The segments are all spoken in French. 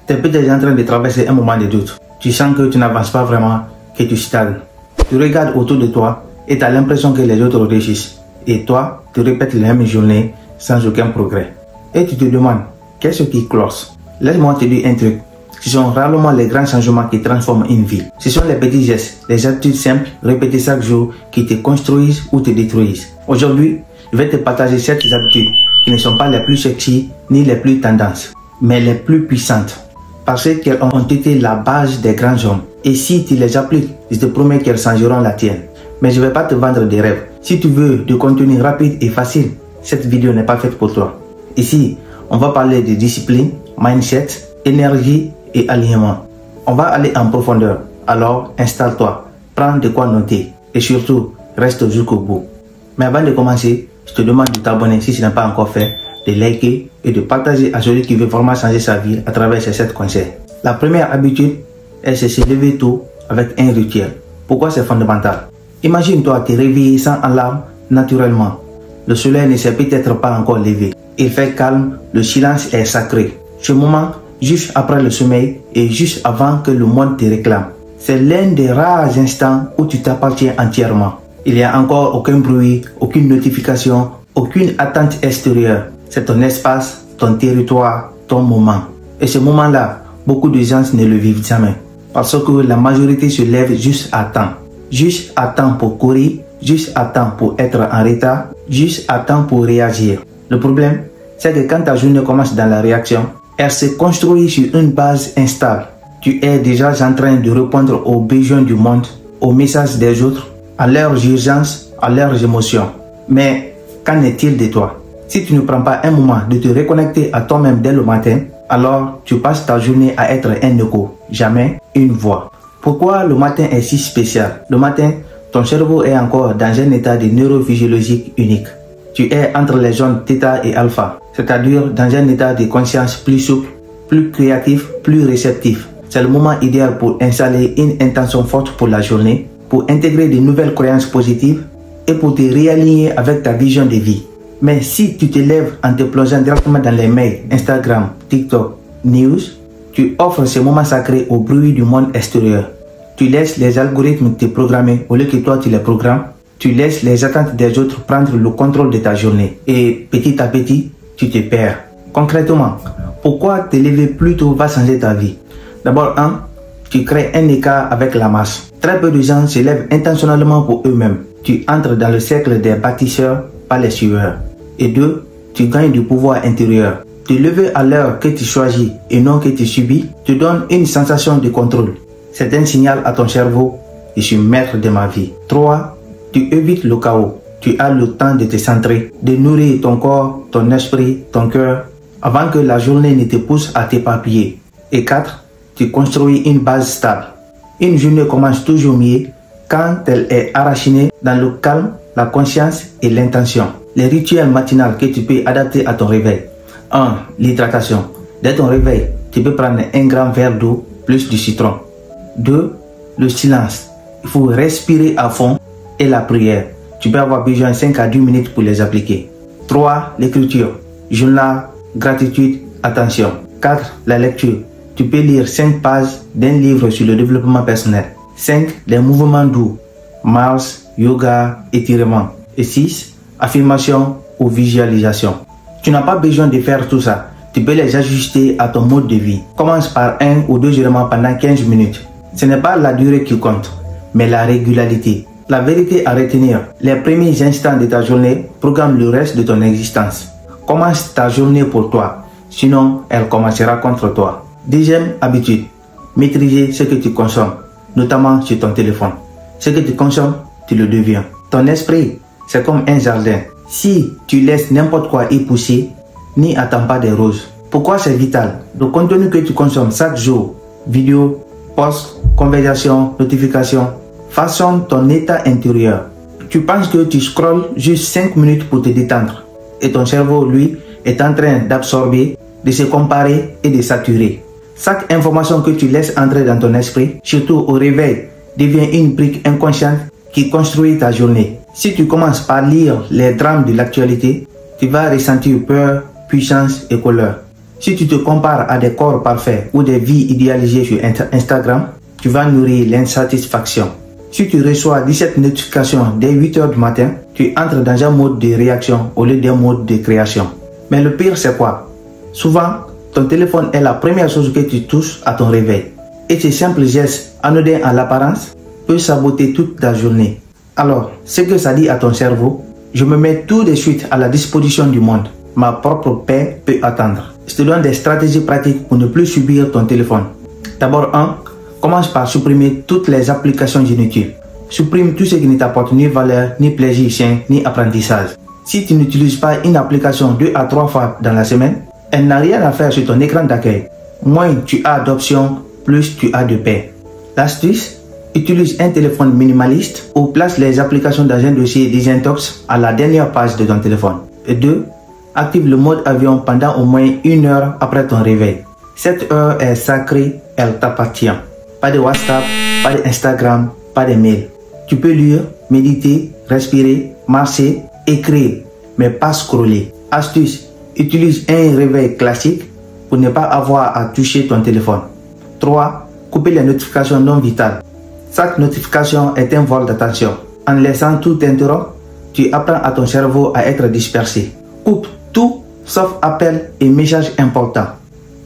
Tu es peut-être en train de traverser un moment de doute. Tu sens que tu n'avances pas vraiment, que tu stagnes. Tu regardes autour de toi et tu as l'impression que les autres réussissent. Et toi, tu répètes les mêmes journées sans aucun progrès. Et tu te demandes, qu'est-ce qui cloche? Laisse-moi te dire un truc. Ce sont rarement les grands changements qui transforment une vie. Ce sont les petits gestes, les attitudes simples, répétées chaque jour, qui te construisent ou te détruisent. Aujourd'hui, je vais te partager 7 habitudes qui ne sont pas les plus sexy ni les plus tendances, mais les plus puissantes. Parce qu'elles ont été la base des grands hommes. Et si tu les appliques, je te promets qu'elles changeront la tienne. Mais je ne vais pas te vendre des rêves. Si tu veux du contenu rapide et facile, cette vidéo n'est pas faite pour toi. Ici, on va parler de discipline, mindset, énergie et alignement. On va aller en profondeur. Alors, installe-toi, prends de quoi noter et surtout, reste jusqu'au bout. Mais avant de commencer, je te demande de t'abonner si ce n'est pas encore fait, de liker et de partager à celui qui veut vraiment changer sa vie à travers ces 7 conseils. La première habitude est de se lever tôt avec un rituel. Pourquoi c'est fondamental? Imagine-toi te réveiller sans alarme naturellement. Le soleil ne s'est peut-être pas encore levé. Il fait calme, le silence est sacré. Ce moment, juste après le sommeil et juste avant que le monde te réclame. C'est l'un des rares instants où tu t'appartiens entièrement. Il n'y a encore aucun bruit, aucune notification, aucune attente extérieure. C'est ton espace, ton territoire, ton moment. Et ce moment-là, beaucoup de gens ne le vivent jamais. Parce que la majorité se lève juste à temps. Juste à temps pour courir, juste à temps pour être en retard, juste à temps pour réagir. Le problème, c'est que quand ta journée commence dans la réaction, elle se construit sur une base instable. Tu es déjà en train de répondre aux besoins du monde, aux messages des autres, à leurs urgences, à leurs émotions. Mais qu'en est-il de toi? Si tu ne prends pas un moment de te reconnecter à toi-même dès le matin, alors tu passes ta journée à être un écho, jamais une voix. Pourquoi le matin est si spécial? Le matin, ton cerveau est encore dans un état de neurophysiologique unique. Tu es entre les zones θ et alpha, c'est-à-dire dans un état de conscience plus souple, plus créatif, plus réceptif. C'est le moment idéal pour installer une intention forte pour la journée, pour intégrer de nouvelles croyances positives et pour te réaligner avec ta vision de vie. Mais si tu te lèves en te plongeant directement dans les mails, Instagram, TikTok, News, tu offres ce moment sacré au bruit du monde extérieur. Tu laisses les algorithmes te programmer au lieu que toi tu les programmes. Tu laisses les attentes des autres prendre le contrôle de ta journée. Et petit à petit, tu te perds. Concrètement, pourquoi te lever plus tôt va changer ta vie? D'abord, tu crées un écart avec la masse. Très peu de gens se lèvent intentionnellement pour eux-mêmes. Tu entres dans le cercle des bâtisseurs, pas les suiveurs. Et 2, tu gagnes du pouvoir intérieur. Te lever à l'heure que tu choisis et non que tu subis te donne une sensation de contrôle. C'est un signal à ton cerveau, je suis maître de ma vie. 3, tu évites le chaos. Tu as le temps de te centrer, de nourrir ton corps, ton esprit, ton cœur, avant que la journée ne te pousse à t'éparpiller. Et 4, tu construis une base stable. Une journée commence toujours mieux quand elle est enracinée dans le calme, la conscience et l'intention. Les rituels matinaux que tu peux adapter à ton réveil. 1. L'hydratation. Dès ton réveil, tu peux prendre un grand verre d'eau plus du citron. 2. Le silence. Il faut respirer à fond et la prière. Tu peux avoir besoin de 5 à 10 minutes pour les appliquer. 3. L'écriture. Journal, gratitude, attention. 4. La lecture. Tu peux lire 5 pages d'un livre sur le développement personnel. 5. Les mouvements doux. Marche, yoga, étirement. Et 6. Affirmation ou visualisation. Tu n'as pas besoin de faire tout ça. Tu peux les ajuster à ton mode de vie. Commence par 1 ou 2 éléments pendant 15 minutes. Ce n'est pas la durée qui compte, mais la régularité. La vérité à retenir, les premiers instants de ta journée programment le reste de ton existence. Commence ta journée pour toi, sinon elle commencera contre toi. Deuxième habitude, maîtriser ce que tu consommes, notamment sur ton téléphone. Ce que tu consommes, tu le deviens. Ton esprit, c'est comme un jardin. Si tu laisses n'importe quoi y pousser, n'y attends pas des roses. Pourquoi c'est vital? Le contenu que tu consommes chaque jour, vidéo, posts, conversations, notifications, façonne ton état intérieur. Tu penses que tu scrolles juste 5 minutes pour te détendre. Et ton cerveau, lui, est en train d'absorber, de se comparer et de saturer. Chaque information que tu laisses entrer dans ton esprit, surtout au réveil, devient une brique inconsciente qui construit ta journée. Si tu commences par lire les drames de l'actualité, tu vas ressentir peur, puissance et colère. Si tu te compares à des corps parfaits ou des vies idéalisées sur Instagram, tu vas nourrir l'insatisfaction. Si tu reçois 17 notifications dès 8 h du matin, tu entres dans un mode de réaction au lieu d'un mode de création. Mais le pire, c'est quoi? Souvent, ton téléphone est la première chose que tu touches à ton réveil. Et ces simples gestes, anodins à l'apparence, peuvent saboter toute ta journée. Alors, ce que ça dit à ton cerveau, je me mets tout de suite à la disposition du monde. Ma propre paix peut attendre. Je te donne des stratégies pratiques pour ne plus subir ton téléphone. D'abord, commence par supprimer toutes les applications inutiles. Supprime tout ce qui ne t'apporte ni valeur, ni plaisir sain, ni apprentissage. Si tu n'utilises pas une application 2 à 3 fois dans la semaine, elle n'a rien à faire sur ton écran d'accueil. Moins tu as d'options, plus tu as de paix. L'astuce, utilise un téléphone minimaliste ou place les applications dans un dossier désintox à la dernière page de ton téléphone. Et 2. Active le mode avion pendant au moins 1 heure après ton réveil. Cette heure est sacrée, elle t'appartient. Pas de WhatsApp, pas d'Instagram, pas de mail. Tu peux lire, méditer, respirer, marcher, écrire, mais pas scroller. Astuce, utilise un réveil classique pour ne pas avoir à toucher ton téléphone. 3. Couper les notifications non vitales. Chaque notification est un vol d'attention. En laissant tout interrompre, tu apprends à ton cerveau à être dispersé. Coupe tout sauf appels et messages importants.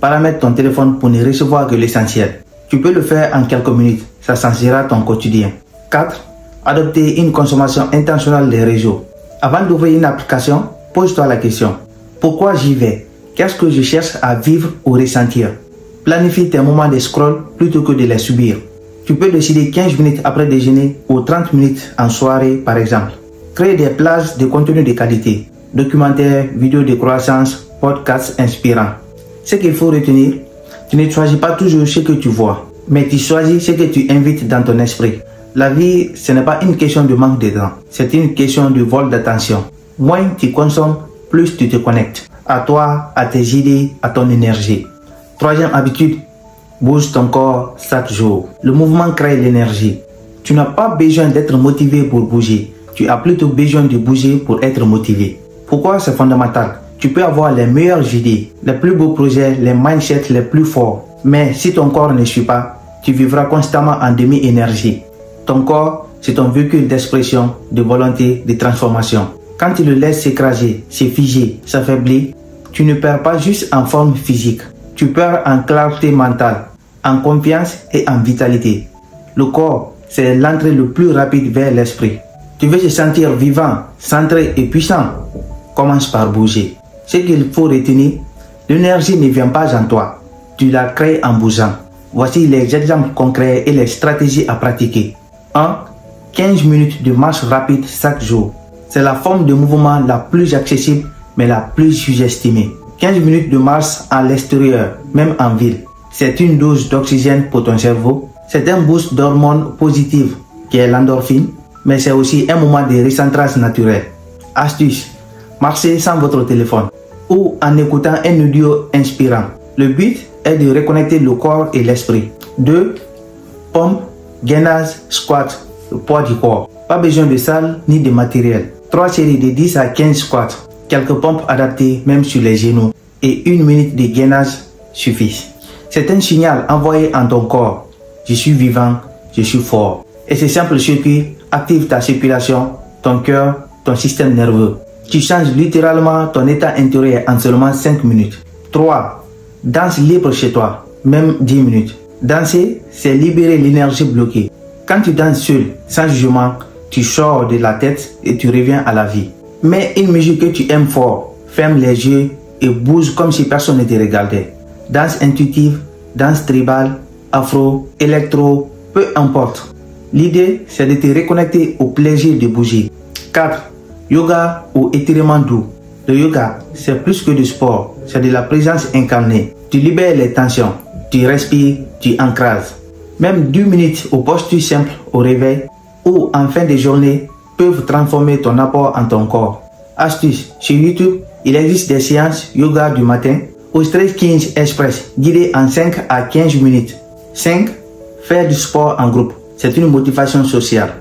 Paramètre ton téléphone pour ne recevoir que l'essentiel. Tu peux le faire en quelques minutes, ça changera ton quotidien. 4. Adopter une consommation intentionnelle des réseaux. Avant d'ouvrir une application, pose-toi la question. Pourquoi j'y vais? Qu'est-ce que je cherche à vivre ou ressentir? Planifie tes moments de scroll plutôt que de les subir. Tu peux décider 15 minutes après déjeuner ou 30 minutes en soirée par exemple. Crée des plages de contenu de qualité. Documentaires, vidéos de croissance, podcasts inspirants. Ce qu'il faut retenir, tu ne choisis pas toujours ce que tu vois, mais tu choisis ce que tu invites dans ton esprit. La vie, ce n'est pas une question de manque de temps, c'est une question de vol d'attention. Moins tu consommes, plus tu te connectes. À toi, à tes idées, à ton énergie. 3e habitude, bouge ton corps chaque jour. Le mouvement crée l'énergie. Tu n'as pas besoin d'être motivé pour bouger. Tu as plutôt besoin de bouger pour être motivé. Pourquoi c'est fondamental? Tu peux avoir les meilleures idées, les plus beaux projets, les mindsets les plus forts. Mais si ton corps ne suit pas, tu vivras constamment en demi-énergie. Ton corps, c'est ton véhicule d'expression, de volonté, de transformation. Quand tu le laisses s'écraser, se figer, s'affaiblir, tu ne perds pas juste en forme physique. Tu perds en clarté mentale, en confiance et en vitalité. Le corps, c'est l'entrée le plus rapide vers l'esprit. Tu veux te sentir vivant, centré et puissant? Commence par bouger. Ce qu'il faut retenir, l'énergie ne vient pas en toi. Tu la crées en bougeant. Voici les exemples concrets et les stratégies à pratiquer. 1. 15 minutes de marche rapide chaque jour. C'est la forme de mouvement la plus accessible mais la plus sous-estimée. 15 minutes de marche à l'extérieur, même en ville. C'est une dose d'oxygène pour ton cerveau. C'est un boost d'hormones positives qui est l'endorphine, mais c'est aussi un moment de recentrage naturel. Astuce, marchez sans votre téléphone ou en écoutant un audio inspirant. Le but est de reconnecter le corps et l'esprit. 2. Pompe, gainage, squat, le poids du corps. Pas besoin de salle ni de matériel. 3 séries de 10 à 15 squats. Quelques pompes adaptées même sur les genoux. Et 1 minute de gainage suffisent. C'est un signal envoyé en ton corps. Je suis vivant, je suis fort. Et ces simples circuits activent ta circulation, ton cœur, ton système nerveux. Tu changes littéralement ton état intérieur en seulement 5 minutes. 3. Danse libre chez toi, même 10 minutes. Danser, c'est libérer l'énergie bloquée. Quand tu danses seul, sans jugement, tu sors de la tête et tu reviens à la vie. Mets une musique que tu aimes fort, ferme les yeux et bouge comme si personne ne te regardait. Danse intuitive, danse tribale, afro, électro, peu importe. L'idée, c'est de te reconnecter au plaisir de bouger. 4. Yoga ou étirement doux. Le yoga, c'est plus que du sport, c'est de la présence incarnée. Tu libères les tensions, tu respires, tu ancrages. Même 2 minutes aux postures simples au réveil ou en fin de journée peuvent transformer ton apport en ton corps. Astuce, sur YouTube, il existe des séances yoga du matin ou Stress 15 Express guidées en 5 à 15 minutes. 5. Faire du sport en groupe. C'est une motivation sociale.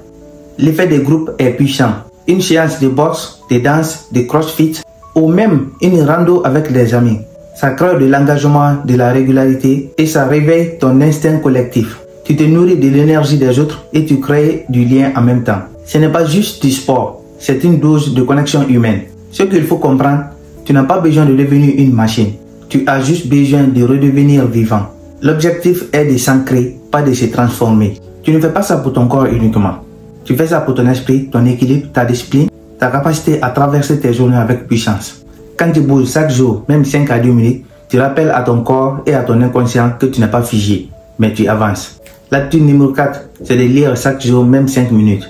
L'effet des groupes est puissant. Une séance de boxe, de danse, de crossfit ou même une rando avec des amis. Ça crée de l'engagement, de la régularité et ça réveille ton instinct collectif. Tu te nourris de l'énergie des autres et tu crées du lien en même temps. Ce n'est pas juste du sport, c'est une dose de connexion humaine. Ce qu'il faut comprendre, tu n'as pas besoin de devenir une machine. Tu as juste besoin de redevenir vivant. L'objectif est de s'ancrer, pas de se transformer. Tu ne fais pas ça pour ton corps uniquement. Tu fais ça pour ton esprit, ton équilibre, ta discipline, ta capacité à traverser tes journées avec puissance. Quand tu bouges chaque jour, même 5 à 10 minutes, tu rappelles à ton corps et à ton inconscient que tu n'es pas figé, mais tu avances. L'attitude numéro 4, c'est de lire chaque jour, même 5 minutes.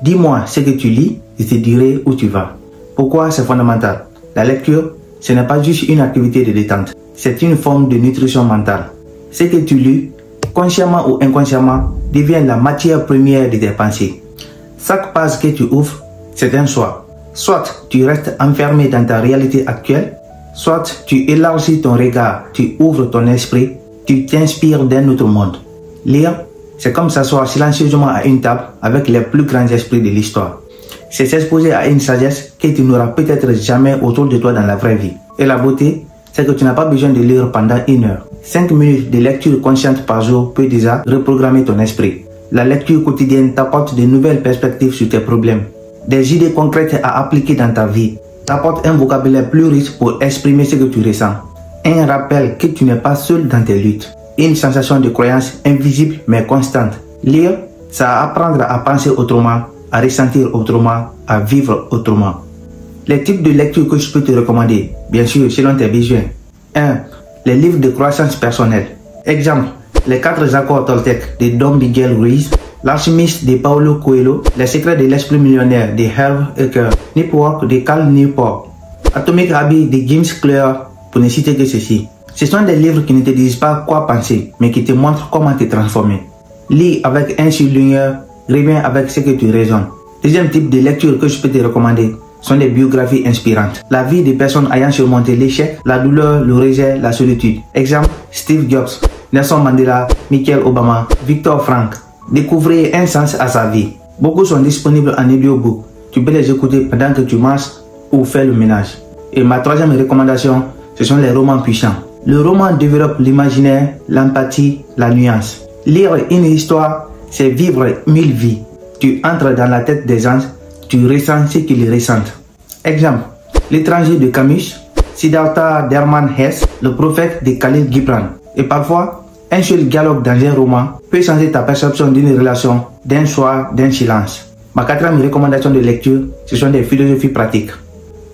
Dis-moi ce que tu lis, je te dirai où tu vas. Pourquoi c'est fondamental? La lecture, ce n'est pas juste une activité de détente, c'est une forme de nutrition mentale. Ce que tu lis, consciemment ou inconsciemment, devient la matière première de tes pensées. Chaque page que tu ouvres, c'est un choix. Soit tu restes enfermé dans ta réalité actuelle, soit tu élargis ton regard, tu ouvres ton esprit, tu t'inspires d'un autre monde. Lire, c'est comme s'asseoir silencieusement à une table avec les plus grands esprits de l'histoire. C'est s'exposer à une sagesse que tu n'auras peut-être jamais autour de toi dans la vraie vie. Et la beauté, c'est que tu n'as pas besoin de lire pendant 1 heure. 5 minutes de lecture consciente par jour peut déjà reprogrammer ton esprit. La lecture quotidienne t'apporte de nouvelles perspectives sur tes problèmes, des idées concrètes à appliquer dans ta vie, t'apporte un vocabulaire plus riche pour exprimer ce que tu ressens. Un rappel que tu n'es pas seul dans tes luttes. Une sensation de croyance invisible mais constante. Lire, ça apprendre à penser autrement, à ressentir autrement, à vivre autrement. Les types de lecture que je peux te recommander, bien sûr selon tes besoins. 1. Les livres de croissance personnelle. Exemple, les 4 accords Toltec de Don Miguel Ruiz, L'alchimiste de Paulo Coelho, Les secrets de l'esprit millionnaire de Herb Ecker, Network de Cal Newport, Atomic Habits de James Clear, pour ne citer que ceci. Ce sont des livres qui ne te disent pas quoi penser, mais qui te montrent comment te transformer. Lis avec un surligneur, reviens avec ce que tu raisonnes. Deuxième type de lecture que je peux te recommander sont des biographies inspirantes. La vie de personnes ayant surmonté l'échec, la douleur, le rejet, la solitude. Exemple, Steve Jobs, Nelson Mandela, Michelle Obama, Viktor Frankl. Découvrez un sens à sa vie. Beaucoup sont disponibles en audiobook. Tu peux les écouter pendant que tu marches ou fais le ménage. Et ma troisième recommandation, ce sont les romans puissants. Le roman développe l'imaginaire, l'empathie, la nuance. Lire une histoire, c'est vivre 1000 vies. Tu entres dans la tête des gens, tu ressens ce qu'ils ressentent. Exemple, L'étranger de Camus, Siddhartha Derman Hess, Le prophète de Khalil Gibran. Et parfois, un seul dialogue dans un roman peut changer ta perception d'une relation, d'un choix, d'un silence. Ma quatrième recommandation de lecture, ce sont des philosophies pratiques.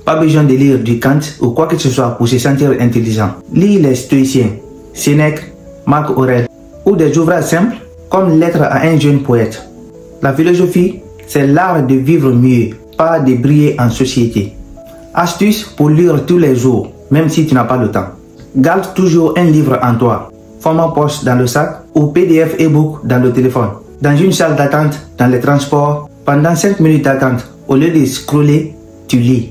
Pas besoin de lire du Kant ou quoi que ce soit pour se sentir intelligent. Lis les stoïciens, Sénèque, Marc Aurèle, ou des ouvrages simples comme Lettres à un jeune poète. La philosophie, c'est l'art de vivre mieux, pas de briller en société. Astuce pour lire tous les jours, même si tu n'as pas le temps. Garde toujours un livre en toi, format poche dans le sac ou PDF e-book dans le téléphone. Dans une salle d'attente, dans les transports, pendant 5 minutes d'attente, au lieu de scroller, tu lis.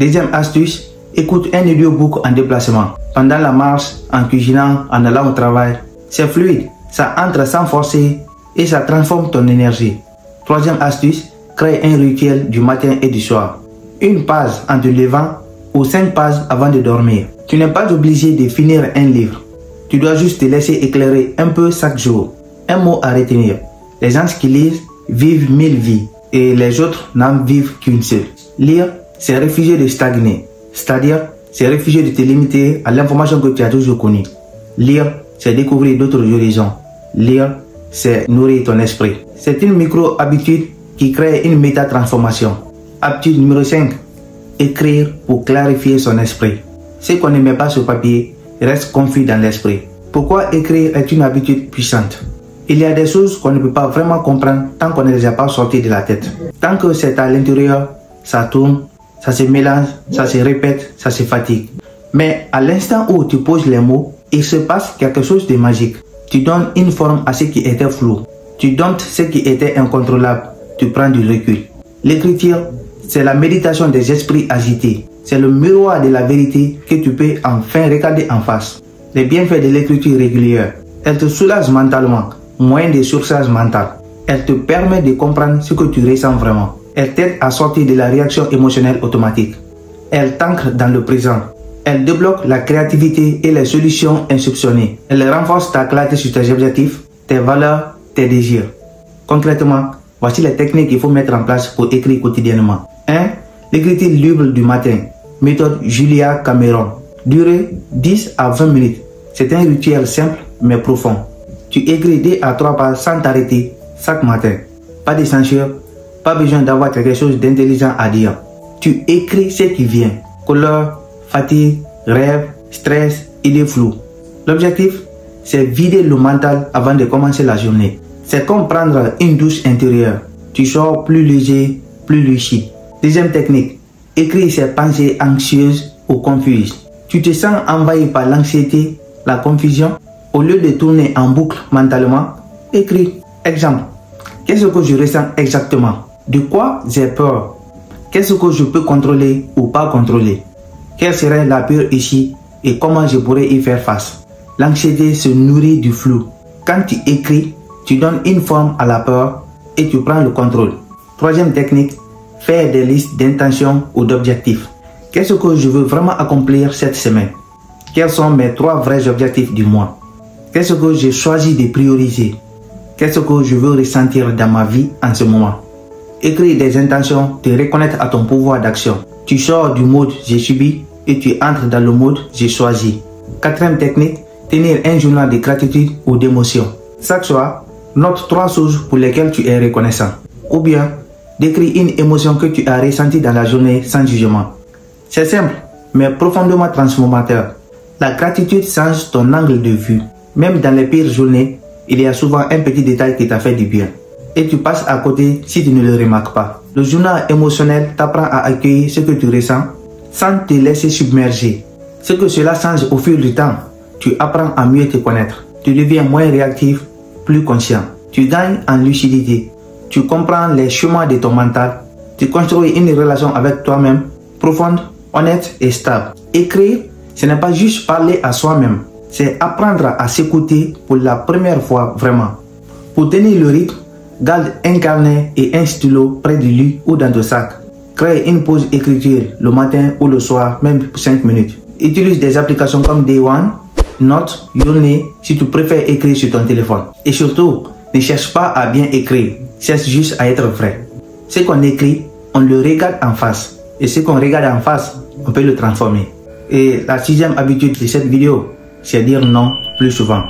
Deuxième astuce, écoute un audiobook en déplacement. Pendant la marche, en cuisinant, en allant au travail. C'est fluide, ça entre sans forcer et ça transforme ton énergie. Troisième astuce, crée un rituel du matin et du soir. Une page en te levant ou 5 pages avant de dormir. Tu n'es pas obligé de finir un livre. Tu dois juste te laisser éclairer un peu chaque jour. Un mot à retenir. Les gens qui lisent vivent 1000 vies et les autres n'en vivent qu'une seule. Lire, c'est refuser de stagner. C'est-à-dire, c'est refuser de te limiter à l'information que tu as toujours connue. Lire, c'est découvrir d'autres horizons. Lire, c'est nourrir ton esprit. C'est une micro-habitude qui crée une méta-transformation. Habitude numéro 5. Écrire pour clarifier son esprit. Ce qu'on ne met pas sur papier reste confus dans l'esprit. Pourquoi écrire est une habitude puissante? Il y a des choses qu'on ne peut pas vraiment comprendre tant qu'on ne les a pas sorties de la tête. Tant que c'est à l'intérieur, ça tourne, ça se mélange, ça se répète, ça se fatigue. Mais à l'instant où tu poses les mots, il se passe quelque chose de magique. Tu donnes une forme à ce qui était flou. Tu donnes ce qui était incontrôlable. Tu prends du recul. L'écriture, c'est la méditation des esprits agités. C'est le miroir de la vérité que tu peux enfin regarder en face. Les bienfaits de l'écriture régulière. Elle te soulage mentalement, moyen de surcharge mentale. Elle te permet de comprendre ce que tu ressens vraiment. Elle t'aide à sortir de la réaction émotionnelle automatique. Elle t'ancre dans le présent. Elle débloque la créativité et les solutions insoupçonnées. Elle renforce ta clarté sur tes objectifs, tes valeurs, tes désirs. Concrètement, voici les techniques qu'il faut mettre en place pour écrire quotidiennement. 1. L'écriture libre du matin. Méthode Julia Cameron. Durée 10 à 20 minutes. C'est un rituel simple mais profond. Tu écris 2 à 3 pages sans t'arrêter chaque matin. Pas de censure, pas besoin d'avoir quelque chose d'intelligent à dire. Tu écris ce qui vient. Couleur, fatigue, rêve, stress, idées floues. L'objectif, c'est vider le mental avant de commencer la journée. C'est comme prendre une douche intérieure. Tu sors plus léger, plus lucide. Deuxième technique, écrire ses pensées anxieuses ou confuses. Tu te sens envahi par l'anxiété, la confusion. Au lieu de tourner en boucle mentalement, écris. Exemple, qu'est-ce que je ressens exactement? De quoi j'ai peur? Qu'est-ce que je peux contrôler ou pas contrôler? Quelle serait la peur ici et comment je pourrais y faire face? L'anxiété se nourrit du flou. Quand tu écris, tu donnes une forme à la peur et tu prends le contrôle. Troisième technique, faire des listes d'intentions ou d'objectifs. Qu'est-ce que je veux vraiment accomplir cette semaine? Quels sont mes 3 vrais objectifs du mois? Qu'est-ce que j'ai choisi de prioriser? Qu'est-ce que je veux ressentir dans ma vie en ce moment? Écrire des intentions te reconnecte à ton pouvoir d'action. Tu sors du mode j'ai subi et tu entres dans le mode j'ai choisi. Quatrième technique, tenir un journal de gratitude ou d'émotion. Chaque soir, note 3 choses pour lesquelles tu es reconnaissant. Ou bien, décris une émotion que tu as ressentie dans la journée sans jugement. C'est simple, mais profondément transformateur. La gratitude change ton angle de vue. Même dans les pires journées, il y a souvent un petit détail qui t'a fait du bien. Et tu passes à côté si tu ne le remarques pas. Le journal émotionnel t'apprend à accueillir ce que tu ressens sans te laisser submerger. Ce que cela change au fil du temps, tu apprends à mieux te connaître. Tu deviens moins réactif, plus conscient. Tu gagnes en lucidité. Tu comprends les chemins de ton mental. Tu construis une relation avec toi-même profonde, honnête et stable. Écrire, ce n'est pas juste parler à soi-même. C'est apprendre à s'écouter pour la première fois vraiment. Pour tenir le rythme, garde un carnet et un stylo près du lit ou dans ton sac. Crée une pause écriture le matin ou le soir, même pour 5 minutes. Utilise des applications comme Day One, Note, Journée si tu préfères écrire sur ton téléphone. Et surtout, ne cherche pas à bien écrire, cherche juste à être vrai. Ce qu'on écrit, on le regarde en face. Et ce qu'on regarde en face, on peut le transformer. Et la 6e habitude de cette vidéo, c'est dire non plus souvent.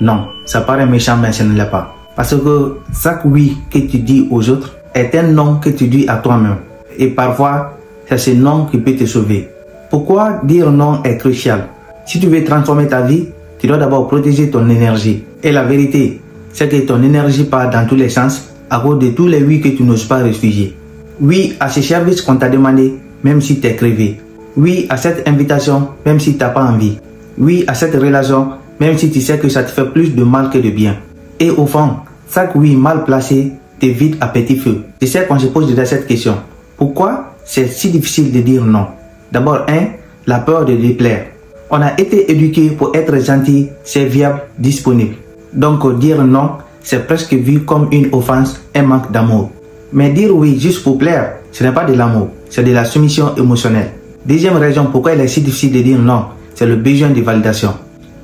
Non, ça paraît méchant mais ce ne l'est pas. Parce que chaque oui que tu dis aux autres est un non que tu dis à toi-même. Et parfois, c'est ce non qui peut te sauver. Pourquoi dire non est crucial? Si tu veux transformer ta vie, tu dois d'abord protéger ton énergie. Et la vérité, c'est que ton énergie part dans tous les sens à cause de tous les oui que tu n'oses pas refuser. Oui à ce service qu'on t'a demandé, même si tu es crevé. Oui à cette invitation, même si tu n'as pas envie. Oui à cette relation, même si tu sais que ça te fait plus de mal que de bien. Et au fond, chaque oui mal placé te vide à petit feu. C'est ça qu'on se pose déjà cette question. Pourquoi c'est si difficile de dire non? D'abord, la peur de déplaire. On a été éduqué pour être gentil, serviable, disponible. Donc dire non, c'est presque vu comme une offense, un manque d'amour. Mais dire oui juste pour plaire, ce n'est pas de l'amour, c'est de la soumission émotionnelle. Deuxième raison pourquoi il est si difficile de dire non, c'est le besoin de validation.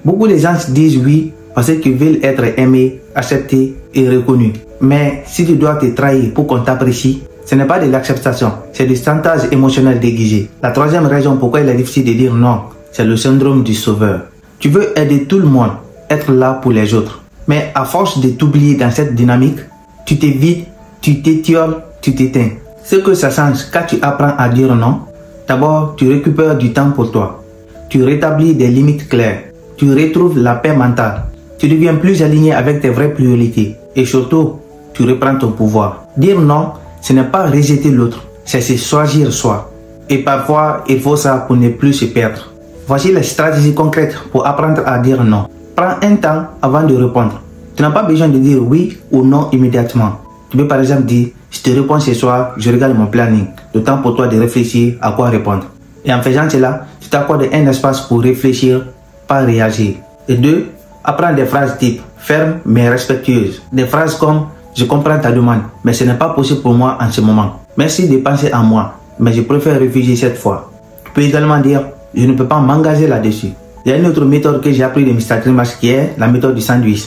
Beaucoup de gens disent oui parce qu'ils veulent être aimés, acceptés et reconnus. Mais si tu dois te trahir pour qu'on t'apprécie, ce n'est pas de l'acceptation, c'est du chantage émotionnel déguisé. La troisième raison pourquoi il est difficile de dire non, c'est le syndrome du sauveur. Tu veux aider tout le monde, être là pour les autres. Mais à force de t'oublier dans cette dynamique, tu te vides, tu t'étioles, tu t'éteins. Ce que ça change quand tu apprends à dire non, d'abord tu récupères du temps pour toi. Tu rétablis des limites claires. Tu retrouves la paix mentale. Tu deviens plus aligné avec tes vraies priorités. Et surtout, tu reprends ton pouvoir. Dire non, ce n'est pas rejeter l'autre, c'est se choisir soi. Et parfois, il faut ça pour ne plus se perdre. Voici les stratégies concrètes pour apprendre à dire non. Prends un temps avant de répondre. Tu n'as pas besoin de dire oui ou non immédiatement. Tu peux par exemple dire, je te réponds ce soir, je regarde mon planning. Le temps pour toi de réfléchir à quoi répondre. Et en faisant cela, tu t'accordes un espace pour réfléchir, pas réagir. Et 2, apprends des phrases type fermes mais respectueuses. Des phrases comme je comprends ta demande, mais ce n'est pas possible pour moi en ce moment. Merci de penser à moi, mais je préfère refuser cette fois. Tu peux également dire je ne peux pas m'engager là-dessus. Il y a une autre méthode que j'ai appris de Mr. Trimash qui est la méthode du sandwich.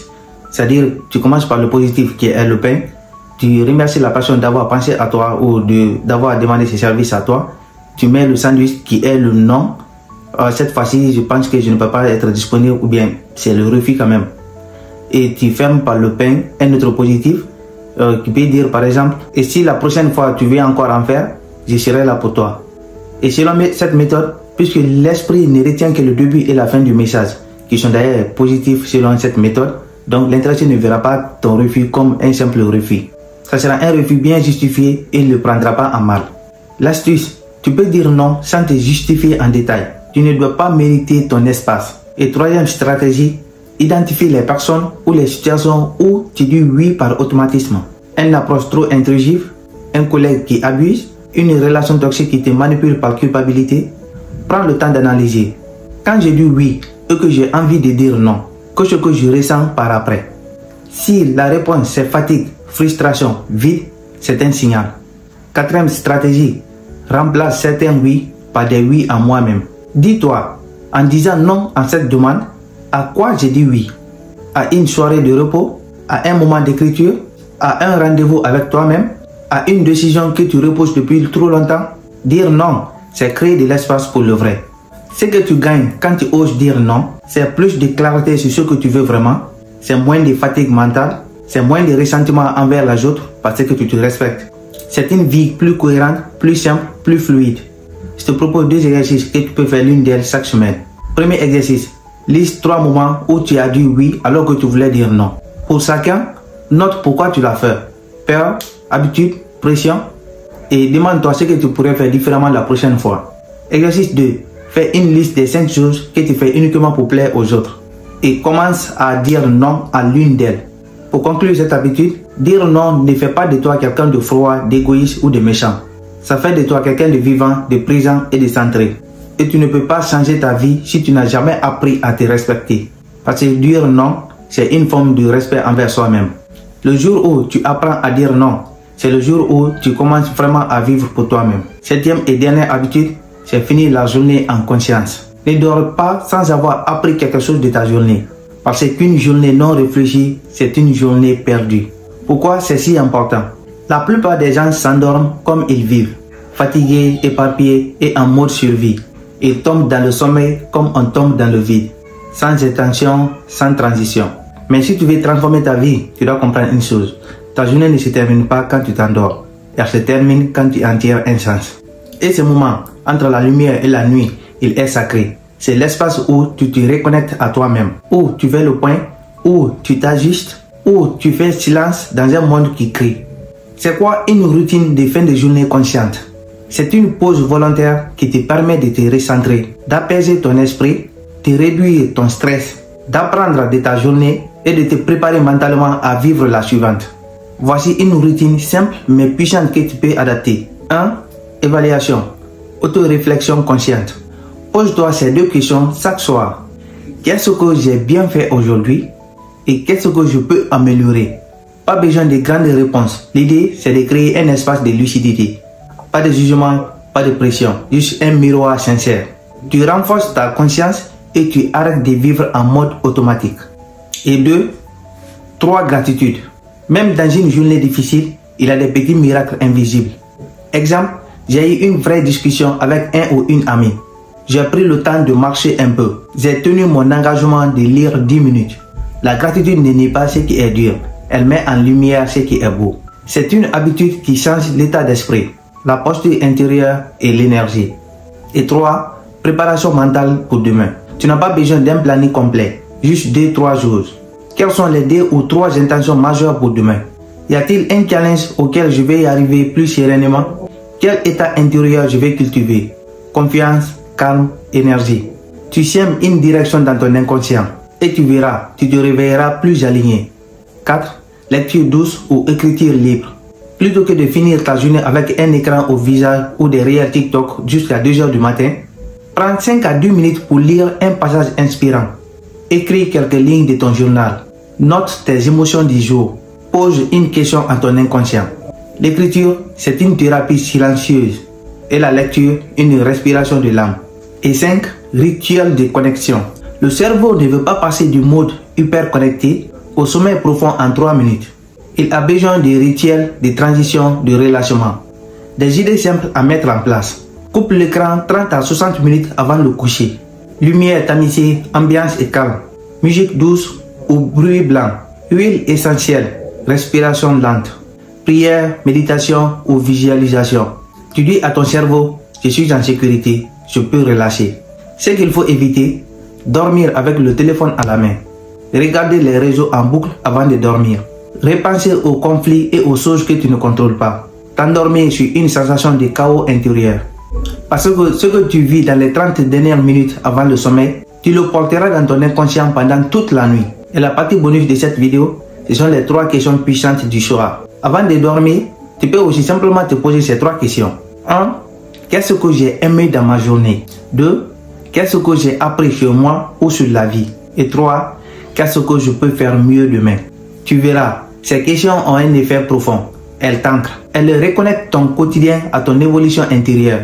C'est-à-dire, tu commences par le positif qui est le pain. Tu remercies la personne d'avoir pensé à toi ou d'avoir demandé ses services à toi. Tu mets le sandwich qui est le non. Cette fois-ci, je pense que je ne peux pas être disponible ou bien c'est le refus quand même. Et tu fermes par le pain un autre positif qui peut dire par exemple, et si la prochaine fois tu veux encore en faire, je serai là pour toi. Et selon cette méthode, puisque l'esprit ne retient que le début et la fin du message, qui sont d'ailleurs positifs selon cette méthode, donc l'intéressé ne verra pas ton refus comme un simple refus. Ça sera un refus bien justifié et il ne le prendra pas en mal. L'astuce, tu peux dire non sans te justifier en détail. Tu ne dois pas mériter ton espace. Et troisième stratégie, identifie les personnes ou les situations où tu dis oui par automatisme. Une approche trop intrusive, un collègue qui abuse, une relation toxique qui te manipule par culpabilité. Prends le temps d'analyser. Quand je dis oui et que j'ai envie de dire non, que ce que je ressens par après. Si la réponse c'est fatigue, frustration, vide, c'est un signal. Quatrième stratégie, remplace certains oui par des oui à moi-même. Dis-toi, en disant non à cette demande, à quoi j'ai dit oui? À une soirée de repos, à un moment d'écriture, à un rendez-vous avec toi-même, à une décision que tu reposes depuis trop longtemps. Dire non, c'est créer de l'espace pour le vrai. Ce que tu gagnes quand tu oses dire non, c'est plus de clarté sur ce que tu veux vraiment, c'est moins de fatigue mentale, c'est moins de ressentiment envers les autres parce que tu te respectes. C'est une vie plus cohérente, plus simple, plus fluide. Je te propose 2 exercices que tu peux faire l'une d'elles chaque semaine. Premier exercice, liste 3 moments où tu as dit oui alors que tu voulais dire non. Pour chacun, note pourquoi tu l'as fait. Peur, habitude, pression. Et demande-toi ce que tu pourrais faire différemment la prochaine fois. Exercice 2. Fais une liste des 5 choses que tu fais uniquement pour plaire aux autres. Et commence à dire non à l'une d'elles. Pour conclure cette habitude, dire non ne fait pas de toi quelqu'un de froid, d'égoïste ou de méchant. Ça fait de toi quelqu'un de vivant, de présent et de centré. Et tu ne peux pas changer ta vie si tu n'as jamais appris à te respecter. Parce que dire non, c'est une forme de respect envers soi-même. Le jour où tu apprends à dire non, c'est le jour où tu commences vraiment à vivre pour toi-même. 7e et dernière habitude, c'est finir la journée en conscience. Ne dors pas sans avoir appris quelque chose de ta journée. Parce qu'une journée non réfléchie, c'est une journée perdue. Pourquoi c'est si important? La plupart des gens s'endorment comme ils vivent, fatigués, éparpillés et en mode survie. Ils tombent dans le sommeil comme on tombe dans le vide, sans intention, sans transition. Mais si tu veux transformer ta vie, tu dois comprendre une chose. Ta journée ne se termine pas quand tu t'endors, elle se termine quand tu en tires un sens. Et ce moment, entre la lumière et la nuit, il est sacré. C'est l'espace où tu te reconnectes à toi-même, où tu fais le point, où tu t'ajustes, où tu fais silence dans un monde qui crie. C'est quoi une routine de fin de journée consciente? C'est une pause volontaire qui te permet de te recentrer, d'apaiser ton esprit, de réduire ton stress, d'apprendre de ta journée et de te préparer mentalement à vivre la suivante. Voici une routine simple mais puissante que tu peux adapter. 1. Évaluation. Auto-réflexion consciente. Pose-toi ces 2 questions chaque soir. Qu'est-ce que j'ai bien fait aujourd'hui et qu'est-ce que je peux améliorer? Pas besoin de grandes réponses. L'idée, c'est de créer un espace de lucidité. Pas de jugement, pas de pression. Juste un miroir sincère. Tu renforces ta conscience et tu arrêtes de vivre en mode automatique. Et 2. 3. Gratitude. Même dans une journée difficile, il y a des petits miracles invisibles. Exemple, j'ai eu une vraie discussion avec un ou une amie. J'ai pris le temps de marcher un peu. J'ai tenu mon engagement de lire 10 minutes. La gratitude ne nie pas ce qui est dur. Elle met en lumière ce qui est beau. C'est une habitude qui change l'état d'esprit, la posture intérieure et l'énergie. Et 3. Préparation mentale pour demain. Tu n'as pas besoin d'un planning complet, juste 2-3 jours. Quelles sont les 2 ou 3 intentions majeures pour demain? Y a-t-il un challenge auquel je vais y arriver plus sereinement? Quel état intérieur je vais cultiver? Confiance, calme, énergie. Tu sèmes une direction dans ton inconscient et tu verras, tu te réveilleras plus aligné. 4. Lecture douce ou écriture libre. Plutôt que de finir ta journée avec un écran au visage ou des réels TikTok jusqu'à 2 h du matin, prends 5 à 10 minutes pour lire un passage inspirant. Écris quelques lignes de ton journal. Note tes émotions du jour. Pose une question à ton inconscient. L'écriture, c'est une thérapie silencieuse et la lecture, une respiration de l'âme. Et 5. Rituel de connexion. Le cerveau ne veut pas passer du mode hyper connecté au sommeil profond en 3 minutes. Il a besoin de rituels de transition de relâchement. Des idées simples à mettre en place. Coupe l'écran 30 à 60 minutes avant le coucher. Lumière tamisée, ambiance et calme. Musique douce ou bruit blanc. Huile essentielle, respiration lente. Prière, méditation ou visualisation. Tu dis à ton cerveau, je suis en sécurité, je peux relâcher. Ce qu'il faut éviter, dormir avec le téléphone à la main. Regarder les réseaux en boucle avant de dormir. Repenser aux conflits et aux choses que tu ne contrôles pas. T'endormir sur une sensation de chaos intérieur. Parce que ce que tu vis dans les 30 dernières minutes avant le sommeil, tu le porteras dans ton inconscient pendant toute la nuit. Et la partie bonus de cette vidéo, ce sont les 3 questions puissantes du soir. Avant de dormir, tu peux aussi simplement te poser ces 3 questions. 1. Qu'est-ce que j'ai aimé dans ma journée? 2. Qu'est-ce que j'ai appris sur moi ou sur la vie? Et 3. Qu'est-ce que je peux faire mieux demain? Tu verras, ces questions ont un effet profond. Elles t'ancrent. Elles reconnectent ton quotidien à ton évolution intérieure.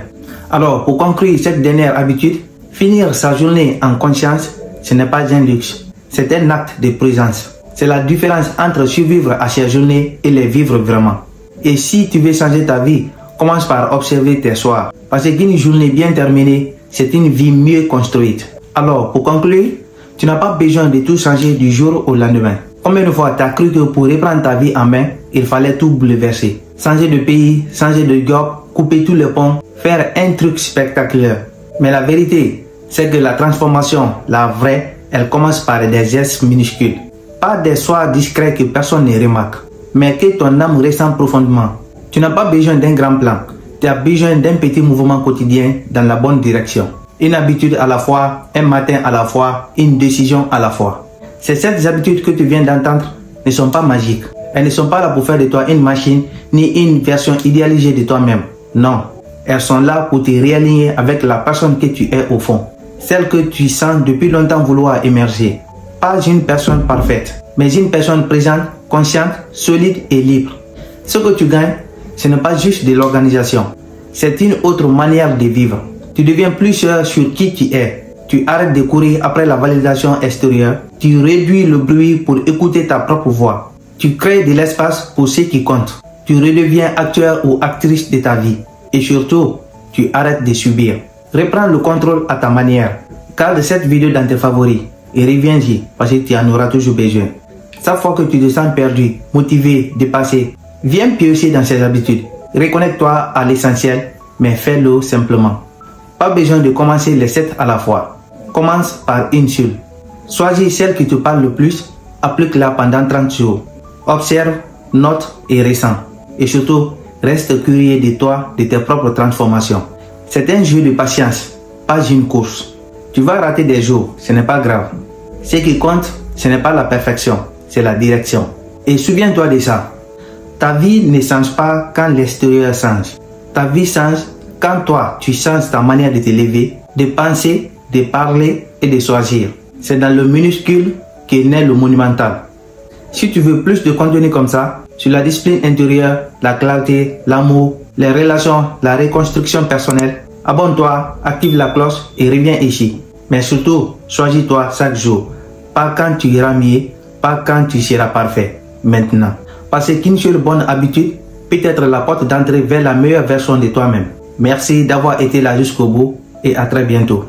Alors, pour conclure cette dernière habitude, finir sa journée en conscience, ce n'est pas un luxe. C'est un acte de présence. C'est la différence entre survivre à ces journées et les vivre vraiment. Et si tu veux changer ta vie, commence par observer tes soirs. Parce qu'une journée bien terminée, c'est une vie mieux construite. Alors, pour conclure, tu n'as pas besoin de tout changer du jour au lendemain. Combien de fois tu as cru que pour reprendre ta vie en main, il fallait tout bouleverser? Changer de pays, changer de job, couper tous les ponts, faire un truc spectaculaire. Mais la vérité, c'est que la transformation, la vraie, elle commence par des gestes minuscules. Pas des soirs discrets que personne ne remarque, mais que ton âme ressent profondément. Tu n'as pas besoin d'un grand plan, tu as besoin d'un petit mouvement quotidien dans la bonne direction. Une habitude à la fois, un matin à la fois, une décision à la fois. Ces 7 habitudes que tu viens d'entendre ne sont pas magiques. Elles ne sont pas là pour faire de toi une machine, ni une version idéalisée de toi-même. Non, elles sont là pour te réaligner avec la personne que tu es au fond. Celle que tu sens depuis longtemps vouloir émerger. Pas une personne parfaite, mais une personne présente, consciente, solide et libre. Ce que tu gagnes, ce n'est pas juste de l'organisation. C'est une autre manière de vivre. Tu deviens plus sûr sur qui tu es. Tu arrêtes de courir après la validation extérieure. Tu réduis le bruit pour écouter ta propre voix. Tu crées de l'espace pour ce qui compte. Tu redeviens acteur ou actrice de ta vie. Et surtout, tu arrêtes de subir. Reprends le contrôle à ta manière. Garde cette vidéo dans tes favoris et reviens-y parce que tu en auras toujours besoin. Chaque fois que tu te sens perdu, motivé, dépassé, viens piocher dans ces habitudes. Reconnecte-toi à l'essentiel, mais fais-le simplement. Pas besoin de commencer les 7 à la fois. Commence par une seule. Choisis celle qui te parle le plus, applique-la pendant 30 jours. Observe, note et ressens. Et surtout, reste curieux de toi, de tes propres transformations. C'est un jeu de patience, pas une course. Tu vas rater des jours, ce n'est pas grave. Ce qui compte, ce n'est pas la perfection, c'est la direction. Et souviens-toi de ça. Ta vie ne change pas quand l'extérieur change. Ta vie change quand toi, tu changes ta manière de te lever, de penser, de parler et de choisir. C'est dans le minuscule qu'est né le monumental. Si tu veux plus de contenu comme ça, sur la discipline intérieure, la clarté, l'amour, les relations, la reconstruction personnelle, abonne-toi, active la cloche et reviens ici. Mais surtout, choisis-toi chaque jour. Pas quand tu iras mieux, pas quand tu seras parfait. Maintenant. Parce qu'une seule bonne habitude peut être la porte d'entrée vers la meilleure version de toi-même. Merci d'avoir été là jusqu'au bout et à très bientôt.